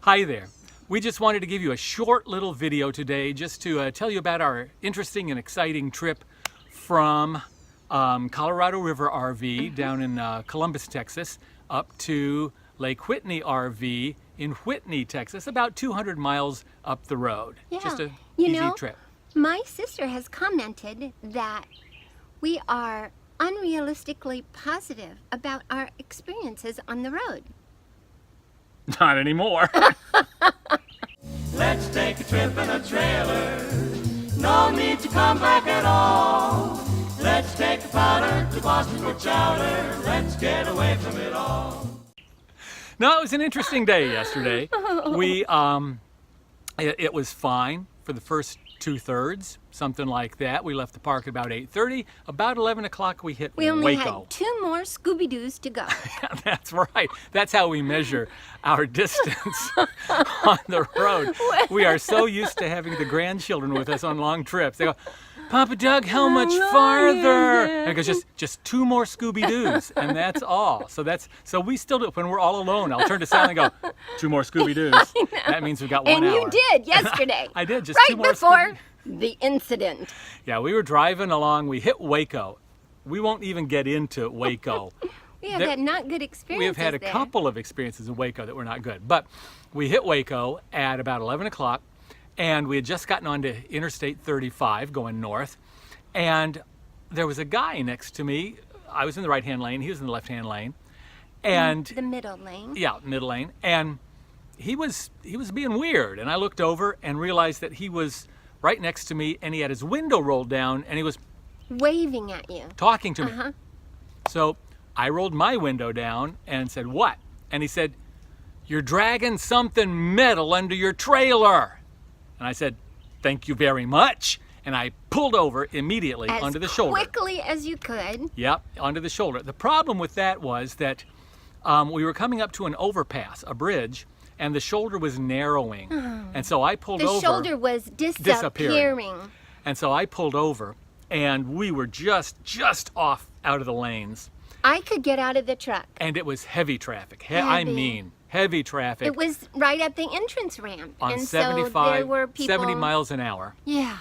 Hi there. We just wanted to give you a short little video today just to tell you about our interesting and exciting trip from Colorado River RV down in Columbus, Texas, up to Lake Whitney RV in Whitney, Texas, about 200 miles up the road. Yeah. Just a You easy know, trip. My sister has commented that we are unrealistically positive about our experiences on the road. Not anymore. Let's take a trip in a trailer. No need to come back at all. Let's take the powder to Boston for chowder. Let's get away from it all. No, it was an interesting day yesterday. We, it was fine for the first 2/3, something like that. We left the park at about 8:30. About 11 o'clock we hit We only Waco. had 2 more Scooby-Doos to go. That's right. That's how we measure our distance on the road. We are so used to having the grandchildren with us on long trips. They go, Papa Doug, how much farther? And it goes, just 2 more Scooby-Doos, and that's all. So we still do it when we're all alone. I'll turn to Sally and go, 2 more Scooby-Doos. That means we've got 1 hour. And you did yesterday. I did, just right 2 more before the incident. Yeah, we were driving along. We hit Waco. We won't even get into Waco. We have had not good experiences We have had a there. couple of experiences in Waco that were not good. But we hit Waco at about 11 o'clock, and we had just gotten onto Interstate 35 going north, and there was a guy next to me. I was in the right-hand lane. He was in the left-hand lane. And the middle lane. yeah, middle lane. And he was being weird. And I looked over and realized that he was right next to me, and he had his window rolled down, and he was Waving at you. talking to me. So I rolled my window down and said, "What?" And he said, "You're dragging something metal under your trailer." And I said, "Thank you very much." And I pulled over immediately As onto the shoulder. quickly as you could. Yep, onto the shoulder. The problem with that was that we were coming up to an overpass, a bridge, and the shoulder was narrowing. And so I pulled The over. shoulder was disappearing. And so I pulled over, and we were just off out of the lanes. I could get out of the truck. And it was heavy traffic. I Heavy. mean, heavy traffic. It was right at the entrance ramp. On and 75, so there were people, 70 miles an hour Yeah.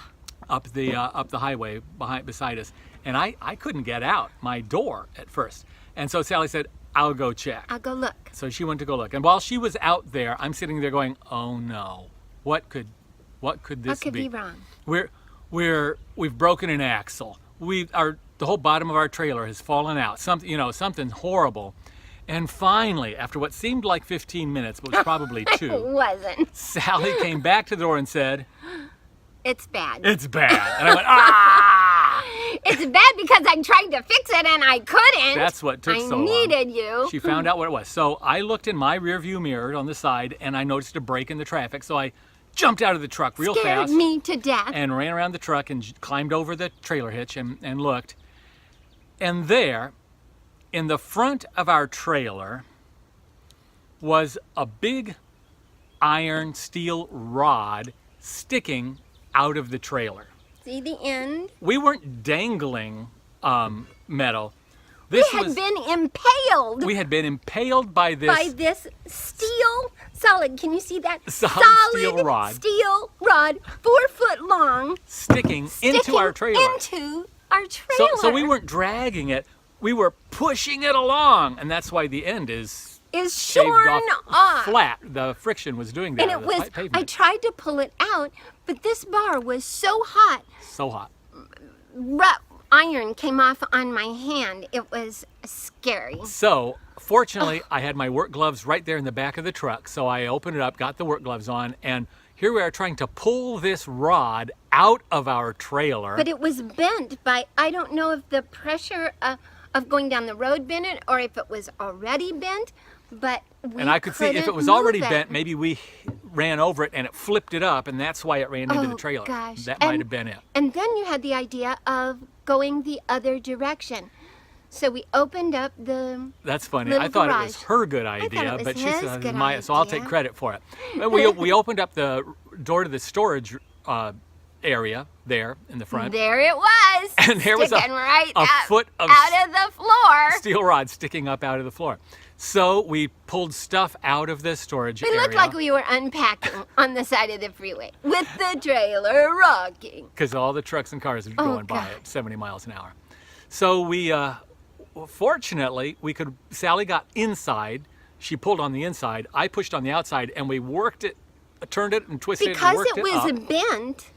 up the highway beside us. And I couldn't get out my door at first. And so Sally said, "I'll go check." I'll go look. So she went to go look. And while she was out there, I'm sitting there going, "Oh no. What could this What could be wrong? We've broken an axle. The whole bottom of our trailer has fallen out. Something horrible." And finally, after what seemed like 15 minutes, but was probably 2, It wasn't. Sally came back to the door and said, It's bad. "It's bad." And I went, "Ah!" It's bad because I tried to fix it and I couldn't. That's what took so I long. needed you. She found out what it was. So I looked in my rearview mirror on the side, and I noticed a break in the traffic. So I jumped out of the truck real Scared fast me to death. and ran around the truck and climbed over the trailer hitch and looked. And there, in the front of our trailer, was a big iron steel rod sticking out of the trailer. See the end? We weren't dangling metal. We had been impaled We had been impaled by this steel solid. Can you see that? Solid steel rod. Steel rod, 4 foot long, sticking into our trailer. Into our trailer. So we weren't dragging it, we were pushing it along, and that's why the end is shaved shorn off. flat. The friction was doing that. And on it the was, pavement. I tried to pull it out, but this bar was so hot, So hot. iron came off on my hand. It was scary. So fortunately, I had my work gloves right there in the back of the truck. So I opened it up, got the work gloves on, and here we are trying to pull this rod out of our trailer. But it was bent by, I don't know if the pressure of going down the road bent it or if it was already bent, but we and I could see if it couldn't was already move it. bent, maybe we ran over it and it flipped it up, and that's why it ran into the trailer. Gosh. That might have been it. And then you had the idea of going the other direction. So we opened up the That's funny. little I thought it was garage. her good thought idea, it was but she his said good so I'll take idea. credit for it. But we opened up the door to the storage area there in the front. There it was. And there was sticking right a foot of out of the floor. steel rod sticking up out of the floor. So we pulled stuff out of this storage area. We looked like we were unpacking on the side of the freeway with the trailer rocking. Because all the trucks and cars were going by God. at 70 miles an hour. So we, fortunately, Sally got inside. She pulled on the inside. I pushed on the outside, and we worked it, turned it and twisted it and worked it Because up. it was bent,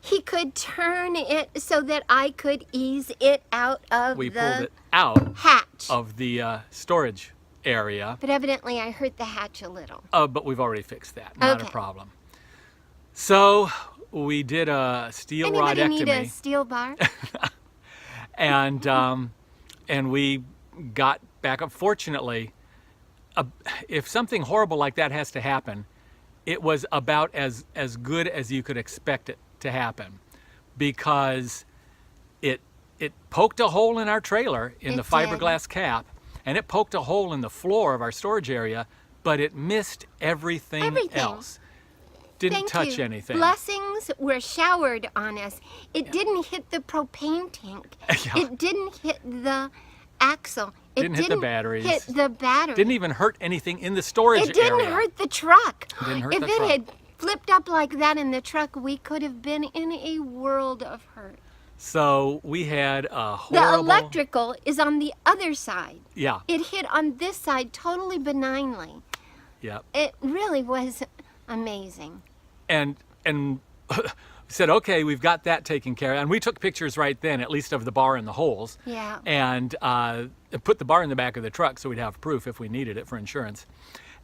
he could turn it so that I could ease it out of We the pulled it out hatch. of the storage area. But evidently I hurt the hatch a little. But we've already fixed that. Not a Okay. problem. So we did a steel Anybody rodectomy. need a steel bar? and we got back up. Fortunately, if something horrible like that has to happen, it was about as good as you could expect it to happen, because it poked a hole in our trailer in the It did. fiberglass cap, and it poked a hole in the floor of our storage area, but it missed everything Everything. else. Didn't Thank touch you. anything. Blessings were showered on us. It didn't hit the propane tank. Yeah. It didn't hit the axle. It Didn't hit the batteries. Hit the battery. Didn't even hurt anything in the storage It didn't area. hurt the truck. Didn't hurt if the it truck. had flipped up like that in the truck, we could have been in a world of hurt. So we had a The horrible. electrical is on the other side. Yeah. It hit on this side totally benignly. Yeah. It really was amazing. And said, okay, we've got that taken care of. And we took pictures right then, at least of the bar and the holes. Yeah. And put the bar in the back of the truck so we'd have proof if we needed it for insurance.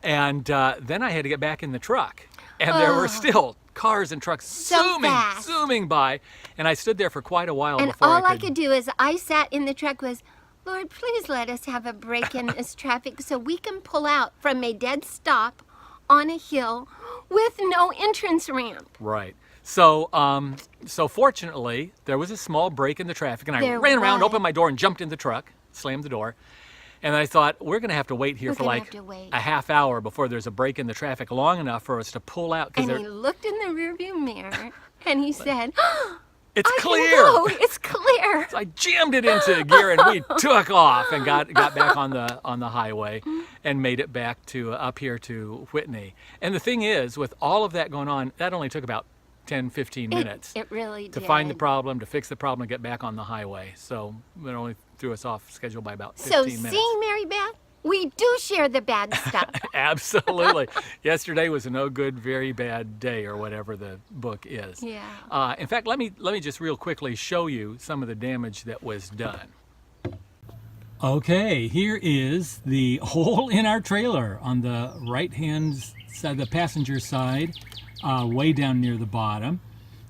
And then I had to get back in the truck. And there were still cars and trucks So fast. zooming by. And I stood there for quite a while And before all I could do is I sat in the truck was, Lord, please let us have a break in this traffic so we can pull out from a dead stop on a hill with no entrance ramp. Right. So, so fortunately, there was a small break in the traffic, and I There ran around, was. opened my door, and jumped in the truck, slammed the door. And I thought, we're going to have to wait here We're for gonna like have to wait. a half hour before there's a break in the traffic long enough for us to pull out. And Because he looked in the rearview mirror and he said, it's I clear. can go. It's clear. So I jammed it into gear, and we took off and got back on the highway and made it back to up here to Whitney. And the thing is, with all of that going on, that only took about 10, 15 minutes. It really to did. find the problem, to fix the problem, and get back on the highway. So it only threw us off schedule by about 15 So minutes. see, Mary Beth, we do share the bad stuff. Absolutely. Yesterday was a no good, very bad day, or whatever the book is. Yeah. In fact, let me just real quickly show you some of the damage that was done. Okay, here is the hole in our trailer on the right-hand side, the passenger side, way down near the bottom.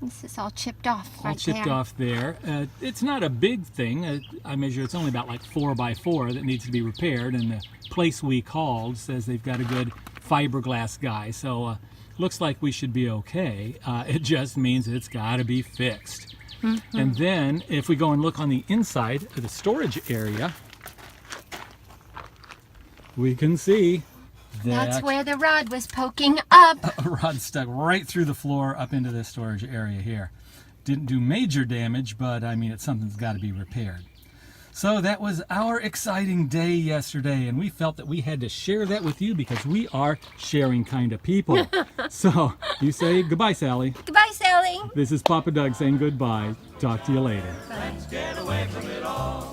This is all chipped off All right chipped there. off there. It's not a big thing. I measure it's only about like 4 by 4 that needs to be repaired, and the place we called says they've got a good fiberglass guy. So looks like we should be okay. It just means it's got to be fixed. Mm-hmm. And then if we go and look on the inside of the storage area, we can see that That's where the rod was poking up. a rod stuck right through the floor up into this storage area here. Didn't do major damage, but I mean, it's something that's got to be repaired. So that was our exciting day yesterday, and we felt that we had to share that with you because we are sharing kind of people. So you say goodbye, Sally. Goodbye, Sally. This is Papa Doug saying goodbye. Talk to you later. Let's get away from it all.